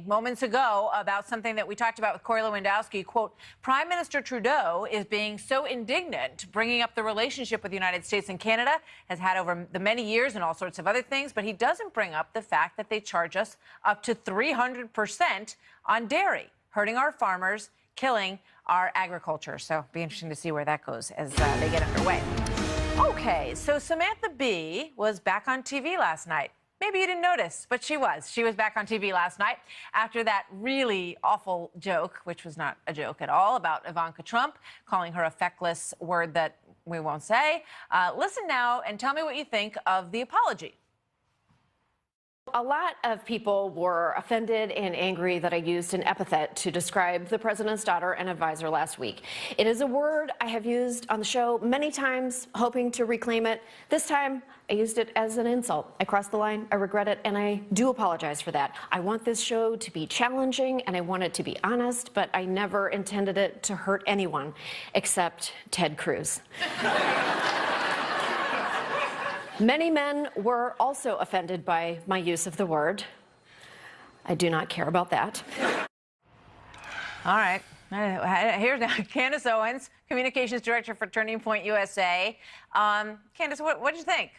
Moments ago about something that we talked about with Corey Lewandowski. Quote, Prime Minister Trudeau is being so indignant, bringing up the relationship with the United States and Canada has had over the many years and all sorts of other things, but he doesn't bring up the fact that they charge us up to 300% on dairy, hurting our farmers, killing our agriculture. So it'll be interesting to see where that goes as they get underway. Okay, so Samantha Bee was back on TV last night. Maybe you didn't notice, but she was. She was back on TV last night after that really awful joke, which was not a joke at all, about Ivanka Trump, calling her a feckless word that we won't say. Listen now and tell me what you think of the apology. A lot of people were offended and angry that I used an epithet to describe the president's daughter and advisor last week. It is a word I have used on the show many times, hoping to reclaim it. This time, I used it as an insult. I crossed the line, I regret it, and I do apologize for that. I want this show to be challenging, and I want it to be honest, but I never intended it to hurt anyone except Ted Cruz. Many men were also offended by my use of the word. I do not care about that. All right. Here's now Candace Owens, Communications Director for Turning Point USA. Candace, what did you think?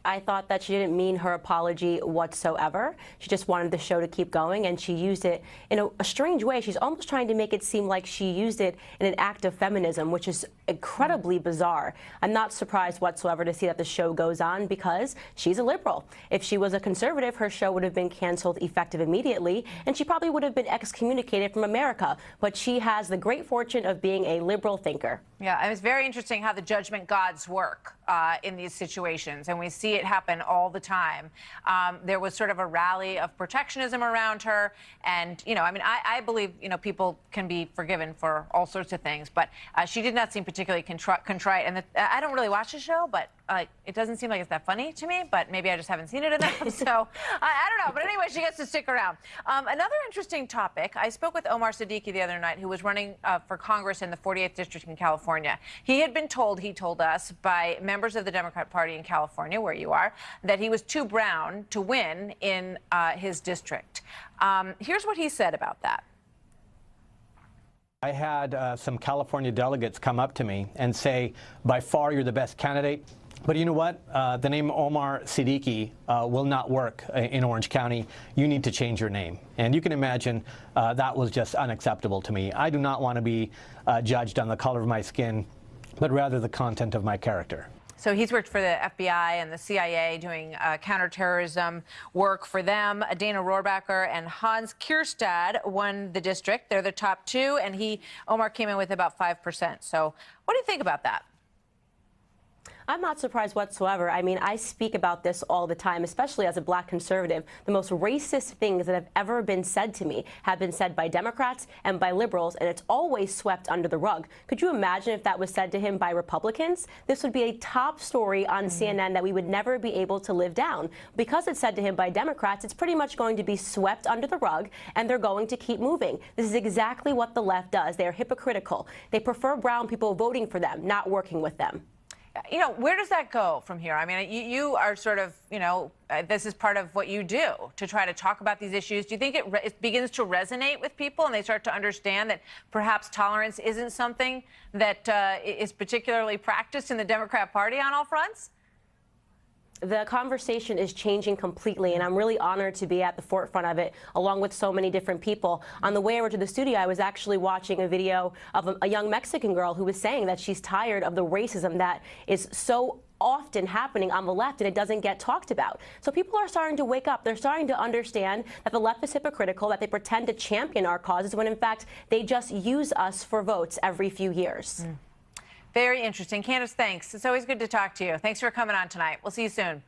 I thought that she didn't mean her apology whatsoever. She just wanted the show to keep going, and she used it in a strange way. She's almost trying to make it seem like she used it in an act of feminism, which is incredibly bizarre. I'm not surprised whatsoever to see that the show goes on because she's a liberal. If she was a conservative, her show would have been canceled effective immediately, and she probably would have been excommunicated from America. But she has the great fortune of being a liberal thinker. Yeah, and it's very interesting how the judgment gods work in these situations, and we see it happen all the time. There was sort of a rally of protectionism around her, and, you know, I mean, I believe, you know, people can be forgiven for all sorts of things, but she did not seem particularly contrite, and I don't really watch the show, but it doesn't seem like it's that funny to me, but maybe I just haven't seen it enough, so I don't know. But anyway, she gets to stick around. Another interesting topic, I spoke with Omar Siddiqui the other night, who was running for Congress in the 48th District in California. He had been told, he told us, by members of the Democrat Party in California, where you are, that he was too brown to win in his district. Here's what he said about that. I had some California delegates come up to me and say, by far, you're the best candidate. But you know what? The name Omar Siddiqui will not work in Orange County. You need to change your name. And you can imagine that was just unacceptable to me. I do not want to be judged on the color of my skin, but rather the content of my character. So he's worked for the FBI and the CIA doing counterterrorism work for them. Dana Rohrabacher and Hans Kierstad won the district. They're the top two, and Omar came in with about 5%. So what do you think about that? I'm not surprised whatsoever. I mean, I speak about this all the time, especially as a black conservative. The most racist things that have ever been said to me have been said by Democrats and by liberals, and it's always swept under the rug. Could you imagine if that was said to him by Republicans? This would be a top story on CNN that we would never be able to live down. Because it's said to him by Democrats, it's pretty much going to be swept under the rug, and they're going to keep moving. This is exactly what the left does. They're hypocritical. They prefer brown people voting for them, not working with them. You know, where does that go from here? I mean, you are sort of, you know, this is part of what you do to try to talk about these issues. Do you think it begins to resonate with people and they start to understand that perhaps tolerance isn't something that is particularly practiced in the Democrat Party on all fronts? The conversation is changing completely, and I'm really honored to be at the forefront of it, along with so many different people. On the way over to the studio, I was actually watching a video of a young Mexican girl who was saying that she's tired of the racism that is so often happening on the left, and it doesn't get talked about. So people are starting to wake up. They're starting to understand that the left is hypocritical, that they pretend to champion our causes when, in fact, they just use us for votes every few years. Very interesting. Candace, thanks. It's always good to talk to you. Thanks for coming on tonight. We'll see you soon.